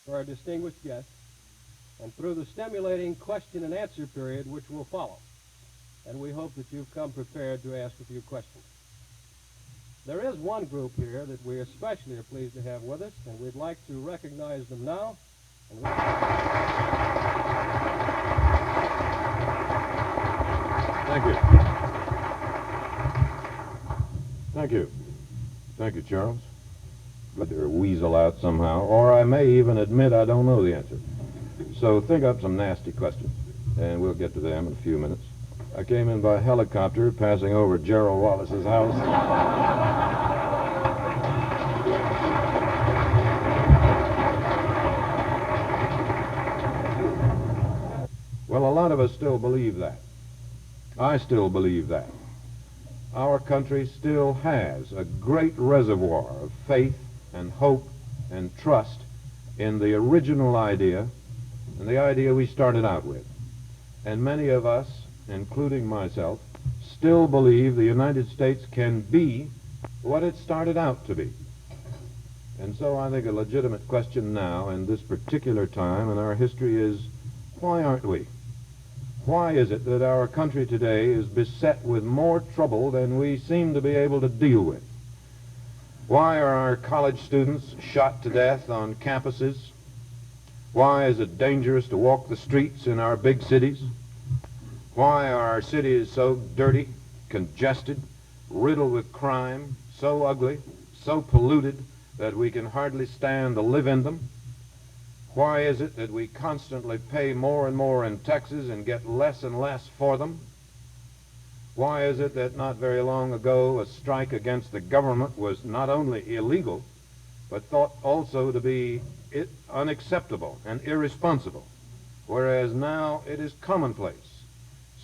for our distinguished guests and through the stimulating question and answer period which will follow. And we hope that you've come prepared to ask a few questions. There is one group here that we especially are pleased to have with us, and we'd like to recognize them now. Thank you. Thank you. Thank you, Charles. Better weasel out somehow, or I may even admit I don't know the answer. So think up some nasty questions, and we'll get to them in a few minutes. I came in by helicopter passing over Gerald Wallace's house. Well, a lot of us still believe that. I still believe that. Our country still has a great reservoir of faith and hope and trust in the original idea and the idea we started out with. And many of us, including myself, still believe the United States can be what it started out to be. And so I think a legitimate question now in this particular time in our history is, why aren't we? Why is it that our country today is beset with more trouble than we seem to be able to deal with? Why are our college students shot to death on campuses? Why is it dangerous to walk the streets in our big cities? Why are our cities so dirty, congested, riddled with crime, so ugly, so polluted that we can hardly stand to live in them? Why is it that we constantly pay more and more in taxes and get less and less for them? Why is it that not very long ago a strike against the government was not only illegal, but thought also to be unacceptable and irresponsible, whereas now it is commonplace?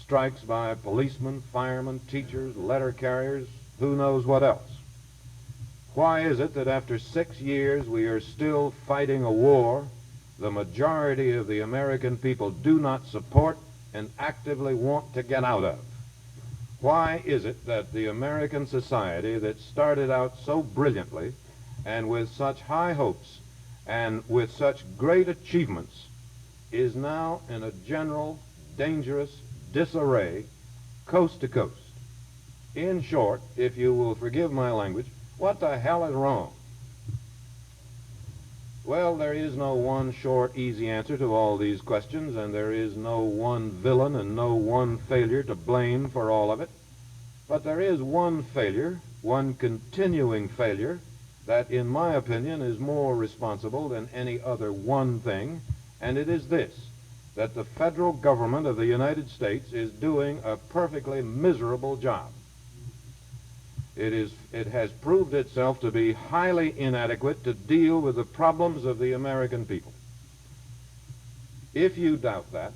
Strikes by policemen, firemen, teachers, letter carriers, who knows what else? Why is it that after 6 years we are still fighting a war the majority of the American people do not support and actively want to get out of? Why is it that the American society that started out so brilliantly and with such high hopes and with such great achievements is now in a general, dangerous disarray coast to coast? In short, if you will forgive my language, what the hell is wrong? Well, there is no one short, easy answer to all these questions, and there is no one villain and no one failure to blame for all of it. But there is one failure, one continuing failure, that in my opinion is more responsible than any other one thing, and it is this, that the federal government of the United States is doing a perfectly miserable job. It has proved itself to be highly inadequate to deal with the problems of the American people. If you doubt that,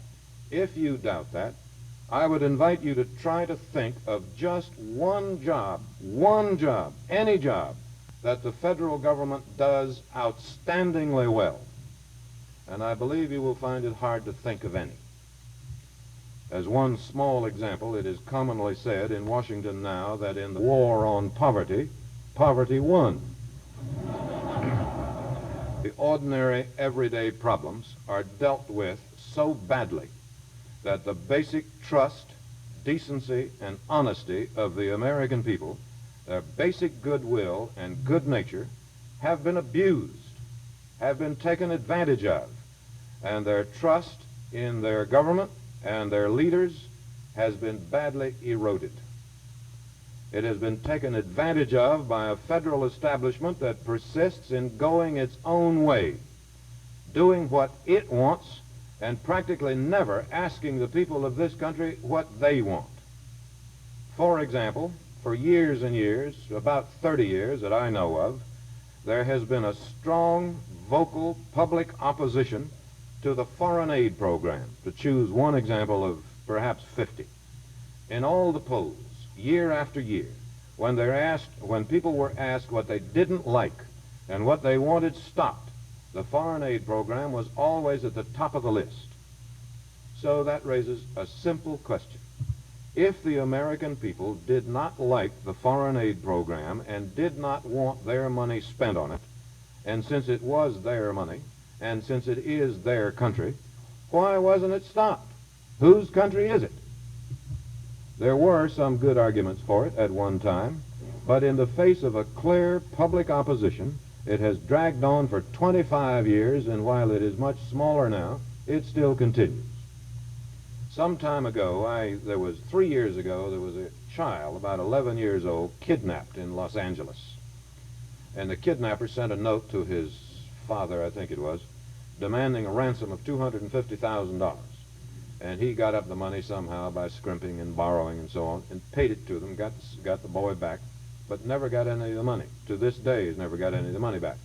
I would invite you to try to think of just one job, any job, that the federal government does outstandingly well. And I believe you will find it hard to think of any. As one small example, it is commonly said in Washington now that in the war on poverty, poverty won. The ordinary, everyday problems are dealt with so badly that the basic trust, decency, and honesty of the American people, their basic goodwill and good nature, have been abused, have been taken advantage of, and their trust in their government and their leaders has been badly eroded. It has been taken advantage of by a federal establishment that persists in going its own way, doing what it wants, and practically never asking the people of this country what they want. For example, for years and years, about 30 years that I know of, there has been a strong, vocal public opposition to the foreign aid program, to choose one example of perhaps 50. In all the polls, year after year, when people were asked what they didn't like and what they wanted stopped, the foreign aid program was always at the top of the list. So that raises a simple question. If the American people did not like the foreign aid program and did not want their money spent on it, and since it was their money, And since it is their country, why wasn't it stopped? Whose country is it? There were some good arguments for it at one time, but in the face of a clear public opposition, it has dragged on for 25 years, and while it is much smaller now, it still continues. Some time ago, 3 years ago, there was a child, about 11 years old, kidnapped in Los Angeles. And the kidnapper sent a note to his father, I think it was, demanding a ransom of $250,000. And he got up the money somehow by scrimping and borrowing and so on, and paid it to them, got the boy back, but never got any of the money. To this day, he's never got any of the money back.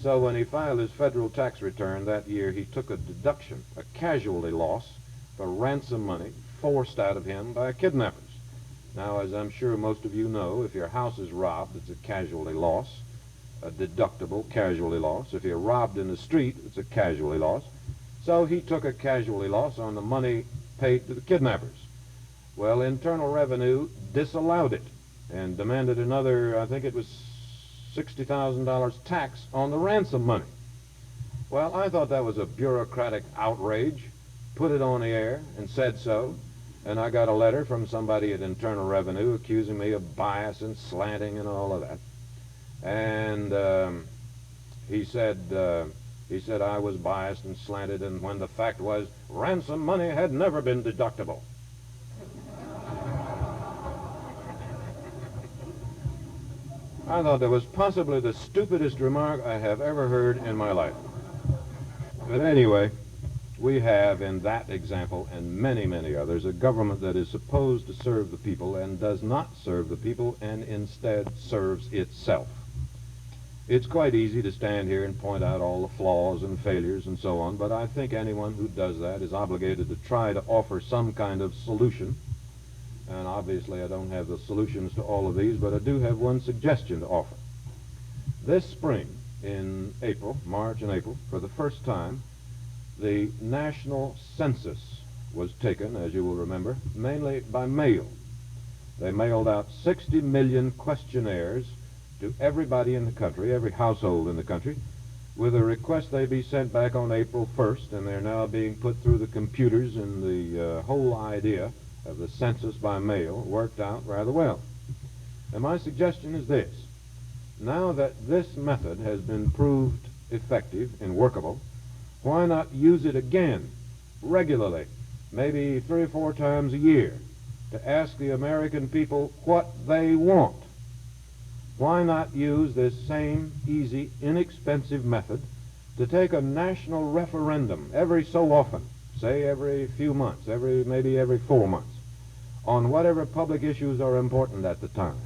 So when he filed his federal tax return that year, he took a deduction, a casualty loss, for ransom money forced out of him by kidnappers. Now, as I'm sure most of you know, if your house is robbed, it's a casualty loss, a deductible casualty loss. If you're robbed in the street, it's a casualty loss. So he took a casualty loss on the money paid to the kidnappers. Well, Internal Revenue disallowed it and demanded another, I think it was $60,000 tax on the ransom money. Well, I thought that was a bureaucratic outrage, put it on the air and said so, and I got a letter from somebody at Internal Revenue accusing me of bias and slanting and all of that. And he said I was biased and slanted, and when the fact was ransom money had never been deductible. I thought that was possibly the stupidest remark I have ever heard in my life. But anyway, we have in that example and many, many others a government that is supposed to serve the people and does not serve the people and instead serves itself. It's quite easy to stand here and point out all the flaws and failures and so on, but I think anyone who does that is obligated to try to offer some kind of solution. And obviously I don't have the solutions to all of these, but I do have one suggestion to offer. This spring, in April, March and April, for the first time, the national census was taken, as you will remember, mainly by mail. They mailed out 60 million questionnaires to everybody in the country, every household in the country, with a request they be sent back on April 1st, and they're now being put through the computers, and the whole idea of the census by mail worked out rather well. And my suggestion is this. Now that this method has been proved effective and workable, why not use it again, regularly, maybe 3 or 4 times a year, to ask the American people what they want? Why not use this same easy, inexpensive method to take a national referendum every so often, say every few months, maybe every 4 months, on whatever public issues are important at the time?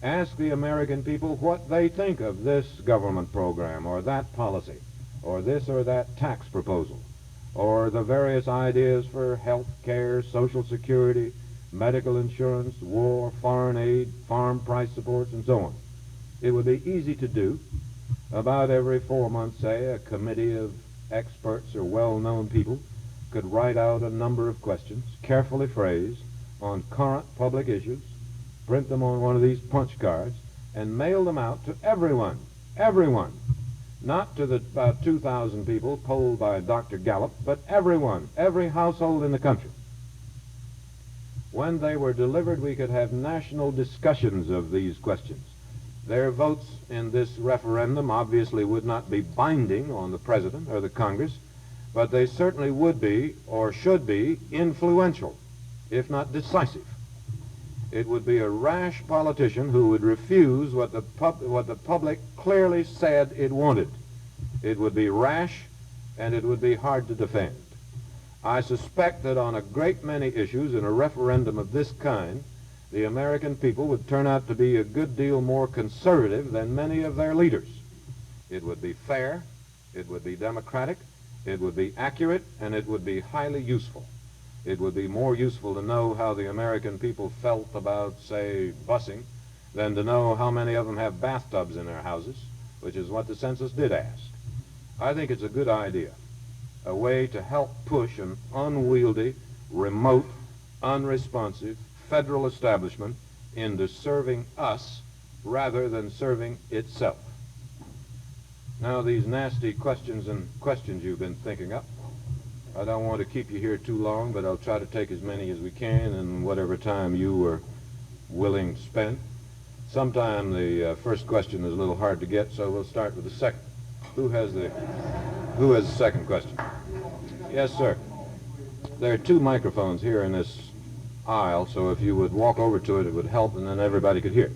Ask the American people what they think of this government program or that policy, or this or that tax proposal, or the various ideas for health care, Social Security, medical insurance, war, foreign aid, farm price supports, and so on. It would be easy to do. About every 4 months, say, a committee of experts or well-known people could write out a number of questions, carefully phrased, on current public issues, print them on one of these punch cards, and mail them out to everyone, not to the about 2,000 people polled by Dr. Gallup, but everyone, every household in the country. When they were delivered, we could have national discussions of these questions. Their votes in this referendum obviously would not be binding on the President or the Congress, but they certainly would be, or should be, influential, if not decisive. It would be a rash politician who would refuse what the public clearly said it wanted. It would be rash, and it would be hard to defend. I suspect that on a great many issues in a referendum of this kind, the American people would turn out to be a good deal more conservative than many of their leaders. It would be fair, it would be democratic, it would be accurate, and it would be highly useful. It would be more useful to know how the American people felt about, say, busing, than to know how many of them have bathtubs in their houses, which is what the census did ask. I think it's a good idea, a way to help push an unwieldy, remote, unresponsive federal establishment into serving us rather than serving itself. Now, these nasty questions you've been thinking up, I don't want to keep you here too long, but I'll try to take as many as we can in whatever time you are willing to spend. Sometime the first question is a little hard to get, so we'll start with the second. Who has the second question? Yes, sir. There are two microphones here in this aisle, so if you would walk over to it, it would help, and then everybody could hear.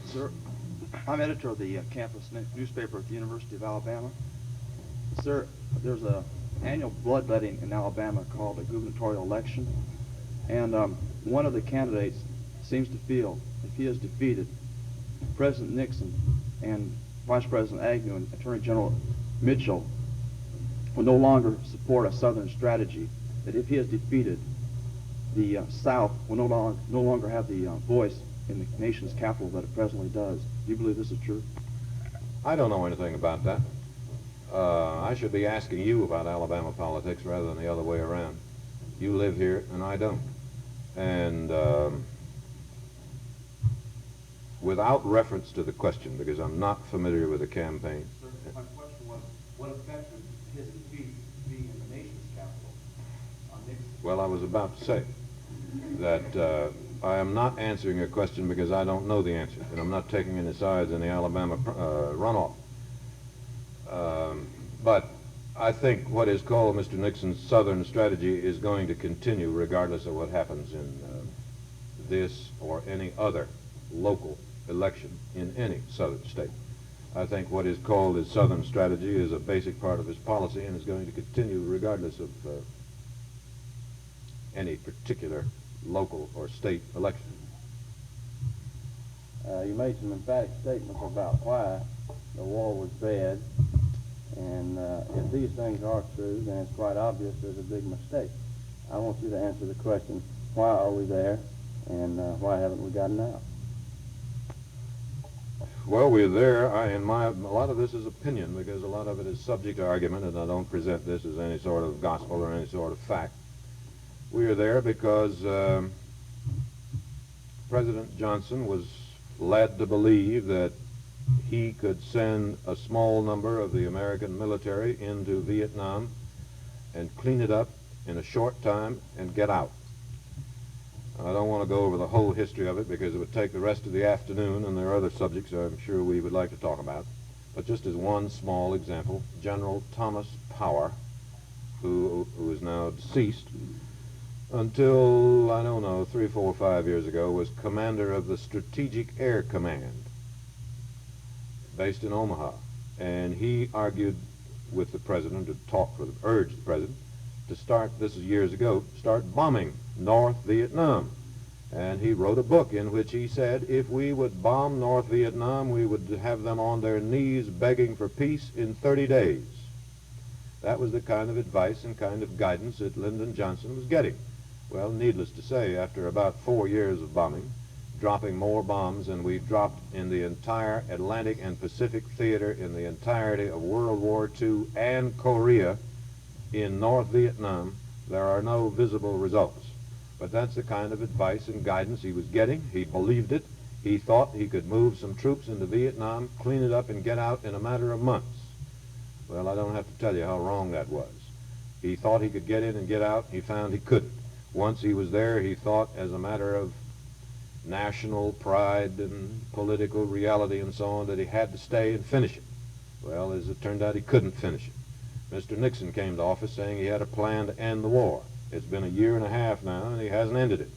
Sir, I'm editor of the campus newspaper at the University of Alabama. Sir, there's an annual bloodletting in Alabama called a gubernatorial election, and one of the candidates seems to feel if he is defeated, President Nixon and Vice President Agnew and Attorney General Mitchell will no longer support a Southern strategy, that if he is defeated, the South will no longer have the voice in the nation's capital that it presently does. Do you believe this is true? I don't know anything about that. I should be asking you about Alabama politics rather than the other way around. You live here and I don't. And without reference to the question, because I'm not familiar with the campaign. Sir, my question was, what effect would his defeat be in the nation's capital on Nixon? Well, I was about to say that I am not answering your question because I don't know the answer, and I'm not taking any sides in the Alabama runoff. But I think what is called Mr. Nixon's Southern strategy is going to continue regardless of what happens in this or any other local election in any Southern state. I think what is called his Southern strategy is a basic part of his policy and is going to continue regardless of any particular local or state election. You made some emphatic statements about why the war was bad, and if these things are true, then it's quite obvious there's a big mistake. I want you to answer the question, why are we there, and why haven't we gotten out? Well, we're there, a lot of this is opinion because a lot of it is subject to argument, and I don't present this as any sort of gospel or any sort of fact. We are there because President Johnson was led to believe that he could send a small number of the American military into Vietnam and clean it up in a short time and get out. I don't want to go over the whole history of it because it would take the rest of the afternoon, and there are other subjects I'm sure we would like to talk about. But just as one small example, General Thomas Power, who is now deceased, until, I don't know, 3, 4, 5 years ago, was commander of the Strategic Air Command, based in Omaha. And he argued with the president, urged the president, to start, this is years ago, start bombing North Vietnam. And he wrote a book in which he said if we would bomb North Vietnam, we would have them on their knees begging for peace in 30 days. That was the kind of advice and kind of guidance that Lyndon Johnson was getting. Well, needless to say, after about 4 years of bombing, dropping more bombs than we dropped in the entire Atlantic and Pacific theater in the entirety of World War II and Korea in North Vietnam, there are no visible results. But that's the kind of advice and guidance he was getting. He believed it. He thought he could move some troops into Vietnam, clean it up, and get out in a matter of months. Well, I don't have to tell you how wrong that was. He thought he could get in and get out. He found he couldn't. Once he was there, he thought as a matter of national pride and political reality and so on that he had to stay and finish it. Well, as it turned out, he couldn't finish it. Mr. Nixon came to office saying he had a plan to end the war. It's been 1.5 years now, and he hasn't ended it.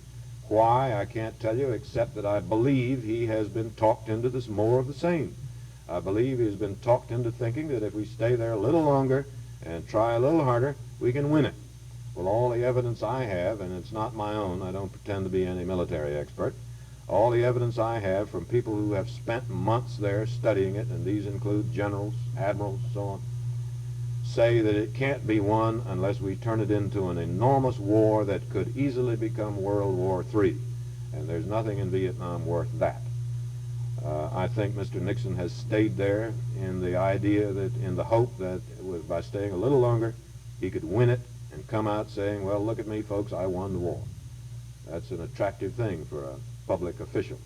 Why, I can't tell you, except that I believe he has been talked into this more of the same. I believe he's been talked into thinking that if we stay there a little longer and try a little harder, we can win it. Well, all the evidence I have, and it's not my own, I don't pretend to be any military expert, all the evidence I have from people who have spent months there studying it, and these include generals, admirals, so on, say that it can't be won unless we turn it into an enormous war that could easily become World War III. And there's nothing in Vietnam worth that. I think Mr. Nixon has stayed there in the idea that, in the hope that by staying a little longer, he could win it and come out saying, well, look at me, folks, I won the war. That's an attractive thing for a public official.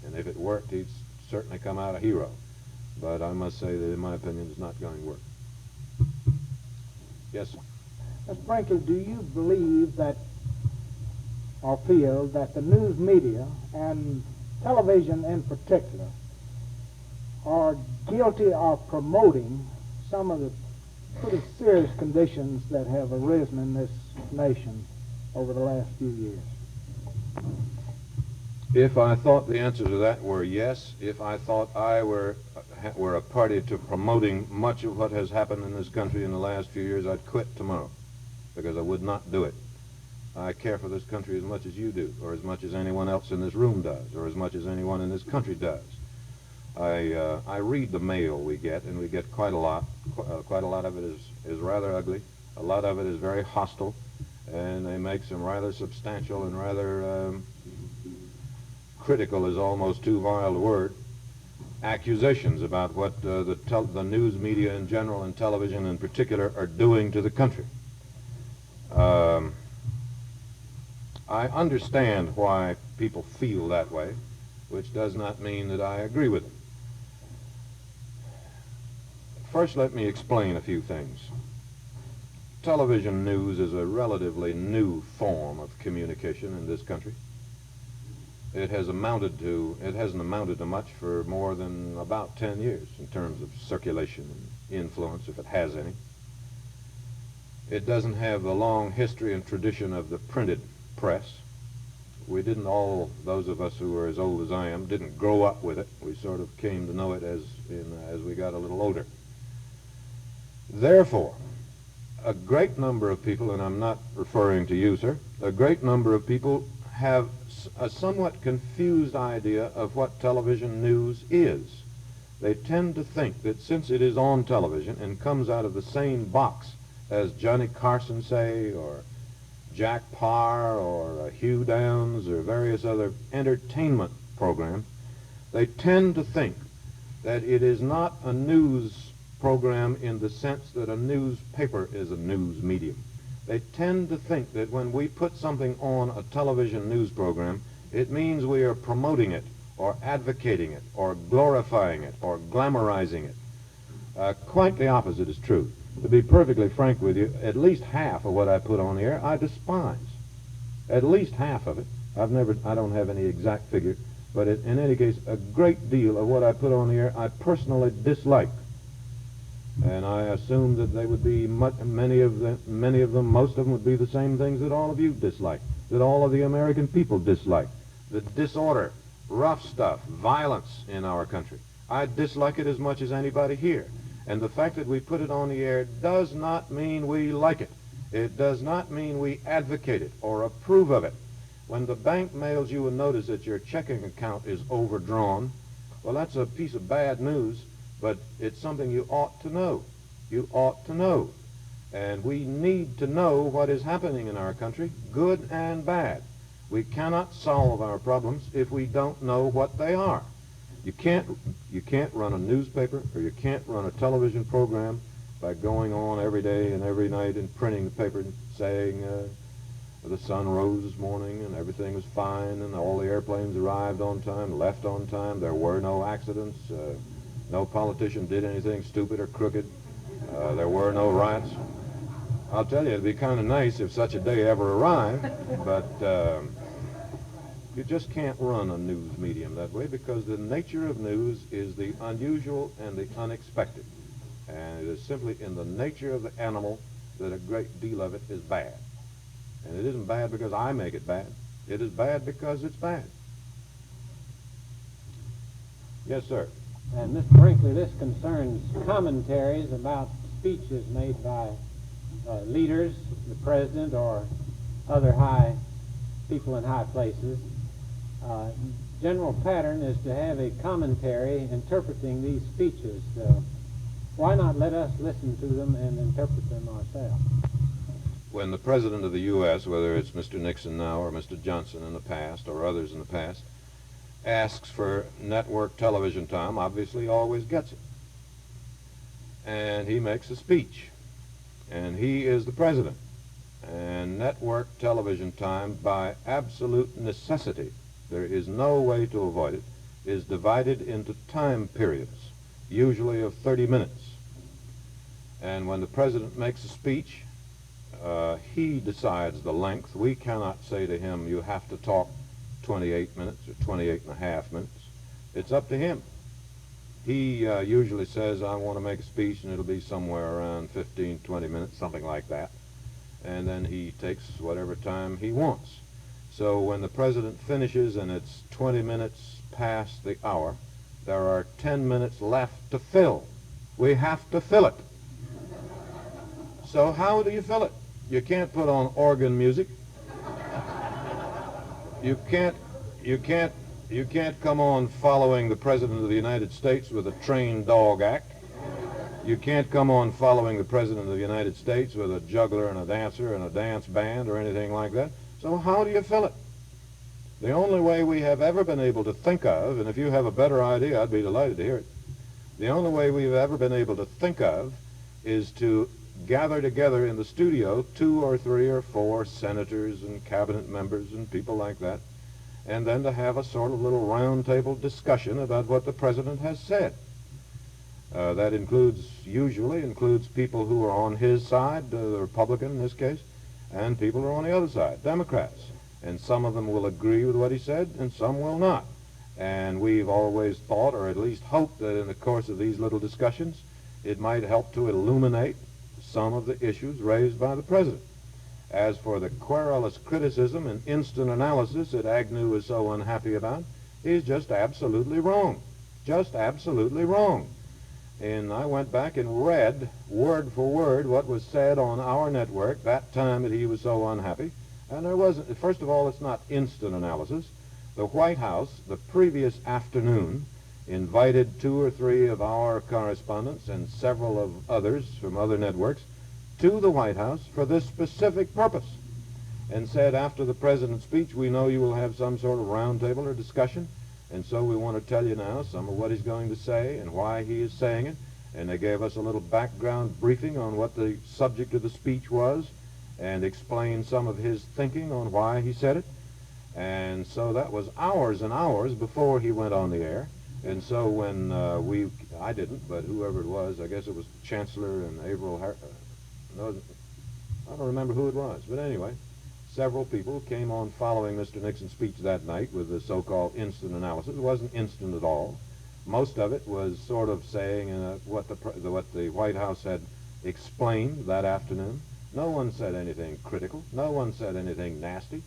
And if it worked, he'd certainly come out a hero. But I must say that, in my opinion, it's not going to work. Yes, sir. Mr. Brinkley, do you believe that, or feel that the news media, and television in particular, are guilty of promoting some of the pretty serious conditions that have arisen in this nation over the last few years? If I thought the answer to that were yes, if I thought I were a party to promoting much of what has happened in this country in the last few years, I'd quit tomorrow, because I would not do it. I care for this country as much as you do, or as much as anyone else in this room does, or as much as anyone in this country does. I read the mail we get, and we get quite a lot. Quite a lot of it is rather ugly. A lot of it is very hostile, and they make some rather substantial and rather critical is almost too vile a word, accusations about what the news media in general and television in particular are doing to the country. I understand why people feel that way, which does not mean that I agree with them. First, let me explain a few things. Television news is a relatively new form of communication in this country. It hasn't amounted to much for more than about 10 years in terms of circulation and influence, if it has any. It doesn't have the long history and tradition of the printed press. We didn't all, those of us who are as old as I am, didn't grow up with it. We sort of came to know it as we got a little older. Therefore, a great number of people, and I'm not referring to you, sir, a great number of people have a somewhat confused idea of what television news is. They tend to think that since it is on television and comes out of the same box as Johnny Carson, say, or Jack Parr, or Hugh Downs, or various other entertainment programs, they tend to think that it is not a news program in the sense that a newspaper is a news medium. They tend to think that when we put something on a television news program, it means we are promoting it, or advocating it, or glorifying it, or glamorizing it. Quite the opposite is true. To be perfectly frank with you, at least half of what I put on the air I despise. At least half of it. I don't have any exact figure, but in any case, a great deal of what I put on the air I personally dislike. And I assume that they would be many of them, most of them would be the same things that all of you dislike, that all of the American people dislike. The disorder, rough stuff, violence in our country. I dislike it as much as anybody here. And the fact that we put it on the air does not mean we like it. It does not mean we advocate it or approve of it. When the bank mails you a notice that your checking account is overdrawn, well, that's a piece of bad news, but it's something you ought to know. You ought to know. And we need to know what is happening in our country, good and bad. We cannot solve our problems if we don't know what they are. You can't run a newspaper, or you can't run a television program by going on every day and every night and printing the paper saying the sun rose this morning and everything was fine and all the airplanes arrived on time, left on time, there were no accidents, no politician did anything stupid or crooked, there were no riots. I'll tell you, it'd be kind of nice if such a day ever arrived, but you just can't run a news medium that way, because the nature of news is the unusual and the unexpected. And it is simply in the nature of the animal that a great deal of it is bad. And it isn't bad because I make it bad. It is bad because it's bad. Yes, sir. And Mr. Brinkley, this concerns commentaries about speeches made by leaders, the president, or other high people in high places. General pattern is to have a commentary interpreting these speeches. Why not let us listen to them and interpret them ourselves? When the President of the U.S., whether it's Mr. Nixon now or Mr. Johnson in the past or others in the past, asks for network television time, obviously he always gets it. And he makes a speech. And he is the President. And network television time, by absolute necessity, there is no way to avoid it, is divided into time periods. usually of 30 minutes. And when the president makes a speech, he decides the length. We cannot say to him, you have to talk 28 minutes or 28 and a half minutes. It's up to him. He usually says, I want to make a speech, and it'll be somewhere around 15, 20 minutes, something like that. And then he takes whatever time he wants. So when the president finishes and it's 20 minutes past the hour, there are 10 minutes left to fill. We have to fill it. So how do you fill it? You can't put on organ music. You can't come on following the President of the United States with a trained dog act. You can't come on following the President of the United States with a juggler and a dancer and a dance band or anything like that. So how do you fill it? The only way we have ever been able to think of, and if you have a better idea, I'd be delighted to hear it. The only way we've ever been able to think of is to gather together in the studio 2 or 3 or 4 senators and cabinet members and people like that, and then to have a sort of little round table discussion about what the president has said. That usually includes people who are on his side, the Republican in this case, and people who are on the other side, Democrats. And some of them will agree with what he said, and some will not. And we've always thought, or at least hoped, that in the course of these little discussions, it might help to illuminate some of the issues raised by the president. As for the querulous criticism and instant analysis that Agnew is so unhappy about, he's just absolutely wrong. Just absolutely wrong. And I went back and read word for word what was said on our network that time that he was so unhappy. And there wasn't, first of all, it's not instant analysis. The White House, the previous afternoon, invited 2 or 3 of our correspondents and several of others from other networks to the White House for this specific purpose, and said, after the president's speech, we know you will have some sort of roundtable or discussion, and so we want to tell you now some of what he's going to say and why he is saying it. And they gave us a little background briefing on what the subject of the speech was and explained some of his thinking on why he said it. And so that was hours and hours before he went on the air. And so when I didn't, but whoever it was, I guess it was Chancellor and Averill, no, I don't remember who it was, but anyway, several people came on following Mr. Nixon's speech that night with the so-called instant analysis. It wasn't instant at all. Most of it was sort of saying what the White House had explained that afternoon. No one said anything critical. No one said anything nasty.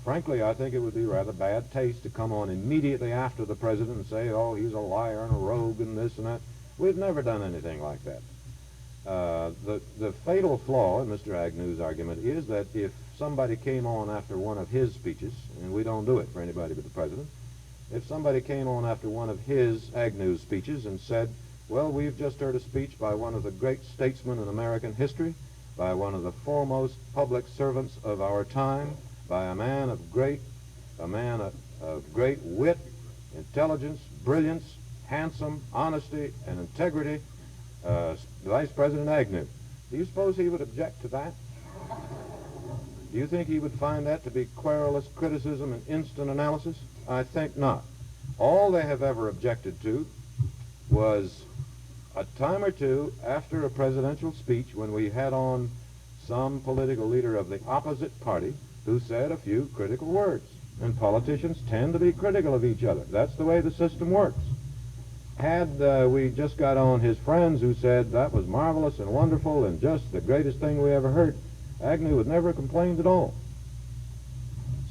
Frankly, I think it would be rather bad taste to come on immediately after the president and say, oh, he's a liar and a rogue and this and that. We've never done anything like that. The fatal flaw in Mr. Agnew's argument is that if somebody came on after one of his speeches, and we don't do it for anybody but the president, if somebody came on after one of Agnew's speeches and said, well, we've just heard a speech by one of the great statesmen in American history, by one of the foremost public servants of our time, by a man of great wit, intelligence, brilliance, handsome, honesty, and integrity, Vice President Agnew. Do you suppose he would object to that? Do you think he would find that to be querulous criticism and instant analysis? I think not. All they have ever objected to was a time or two after a presidential speech when we had on some political leader of the opposite party who said a few critical words. And politicians tend to be critical of each other. That's the way the system works. Had we just got on his friends who said that was marvelous and wonderful and just the greatest thing we ever heard, Agnew would never have complained at all.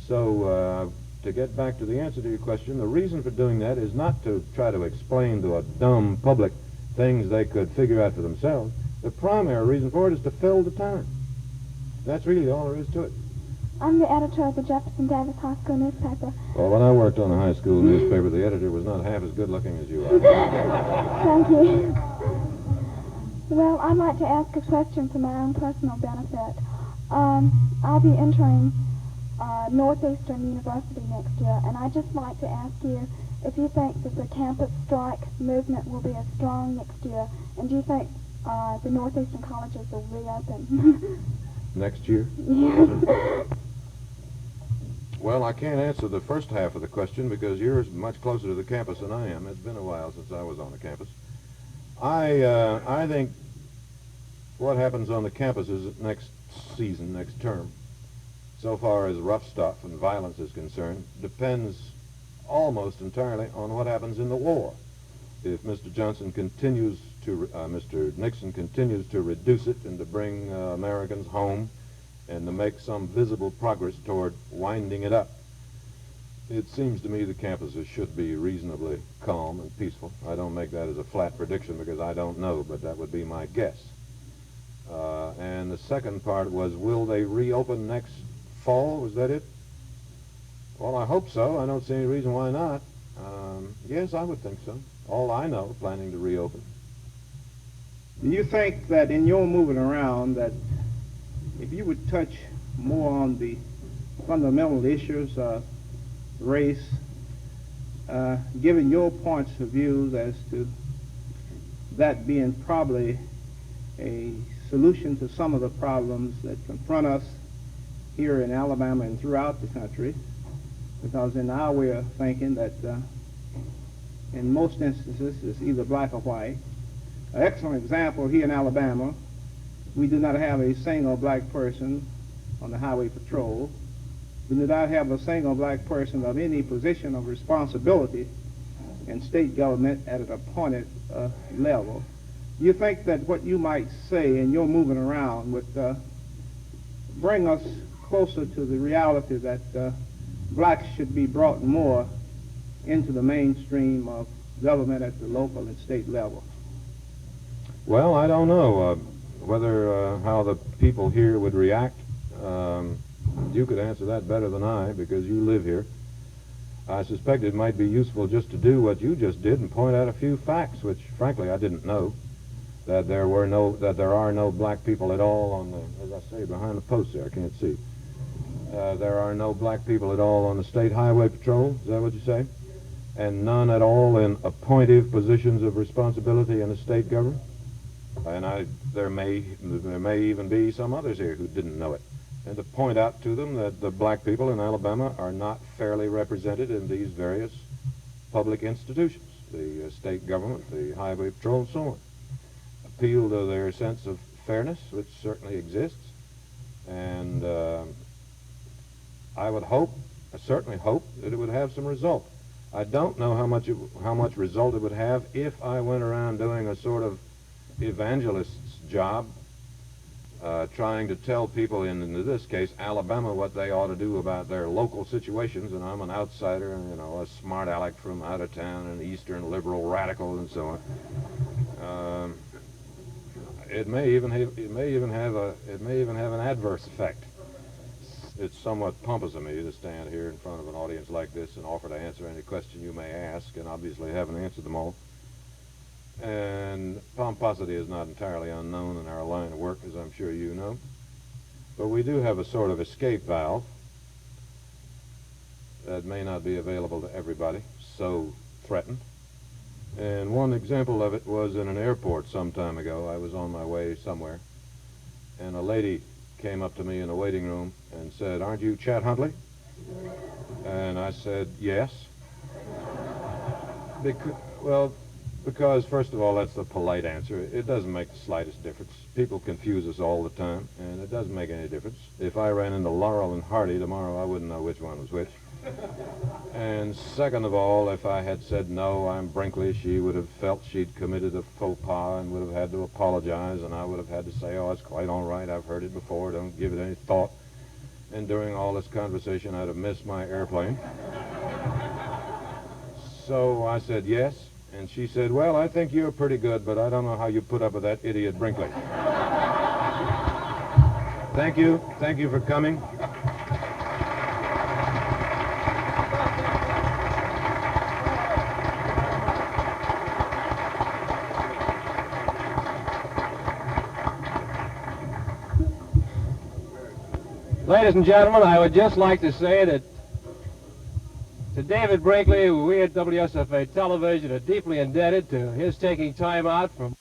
So to get back to the answer to your question, the reason for doing that is not to try to explain to a dumb public things they could figure out for themselves. The primary reason for it is to fill the time. That's really all there is to it. I'm the editor of the Jefferson Davis High School newspaper. Well, when I worked on a high school newspaper, the editor was not half as good looking as you are. Thank you. Well, I'd like to ask a question for my own personal benefit. I'll be entering Northeastern University next year, and I'd just like to ask you if you think that the campus strike movement will be as strong next year, and do you think the Northeastern colleges will reopen? Next year? Yes. Well, I can't answer the first half of the question because you're much closer to the campus than I am. It's been a while since I was on the campus. I think what happens on the campuses next season, next term, so far as rough stuff and violence is concerned, depends almost entirely on what happens in the war. If Mr. Johnson continues to, Mr. Nixon continues to reduce it and to bring Americans home and to make some visible progress toward winding it up, it seems to me the campuses should be reasonably calm and peaceful. I don't make that as a flat prediction because I don't know, but that would be my guess. And the second part was, will they reopen next fall? Was that it? Well, I hope so. I don't see any reason why not. Yes, I would think so. All I know, planning to reopen. Do you think that in your moving around that if you would touch more on the fundamental issues, race, given your points of view as to that being probably a solution to some of the problems that confront us here in Alabama and throughout the country, because in our way of thinking that in most instances it's either black or white. An excellent example here in Alabama, we do not have a single black person on the highway patrol. We do not have a single black person of any position of responsibility in state government at an appointed level. You think that what you might say in your moving around would bring us closer to the reality that blacks should be brought more into the mainstream of government at the local and state level? Well, I don't know whether how the people here would react. You could answer that better than I because you live here. I suspect it might be useful just to do what you just did and point out a few facts, which frankly I didn't know. That there are no black people at all on the, as I say, behind the post there, I can't see. There are no black people at all on the state highway patrol, is that what you say? And none at all in appointive positions of responsibility in the state government? And there may even be some others here who didn't know it. And to point out to them that the black people in Alabama are not fairly represented in these various public institutions, the state government, the highway patrol, and so on. Appeal to their sense of fairness, which certainly exists. And I certainly hope that it would have some result. I don't know how much result it would have if I went around doing a sort of evangelist's job, trying to tell people in this case, Alabama, what they ought to do about their local situations, and I'm an outsider, you know, a smart aleck from out of town, an Eastern liberal radical, and so on. It may even have an adverse effect. It's somewhat pompous of me to stand here in front of an audience like this and offer to answer any question you may ask, and obviously haven't answered them all. And pomposity is not entirely unknown in our line of work, as I'm sure you know. But we do have a sort of escape valve that may not be available to everybody, so threatened. And one example of it was in an airport some time ago. I was on my way somewhere, and a lady came up to me in the waiting room and said, "Aren't you Chet Huntley?" And I said, "Yes." Because, first of all, that's the polite answer. It doesn't make the slightest difference. People confuse us all the time, and it doesn't make any difference. If I ran into Laurel and Hardy tomorrow, I wouldn't know which one was which. And second of all, if I had said, "No, I'm Brinkley," she would have felt she'd committed a faux pas and would have had to apologize, and I would have had to say, "Oh, it's quite all right. I've heard it before. Don't give it any thought." And during all this conversation, I'd have missed my airplane. So I said, "Yes." And she said, "Well, I think you're pretty good, but I don't know how you put up with that idiot Brinkley." Thank you. Thank you for coming. Ladies and gentlemen, I would just like to say that to David Brinkley, we at WSFA Television are deeply indebted to his taking time out from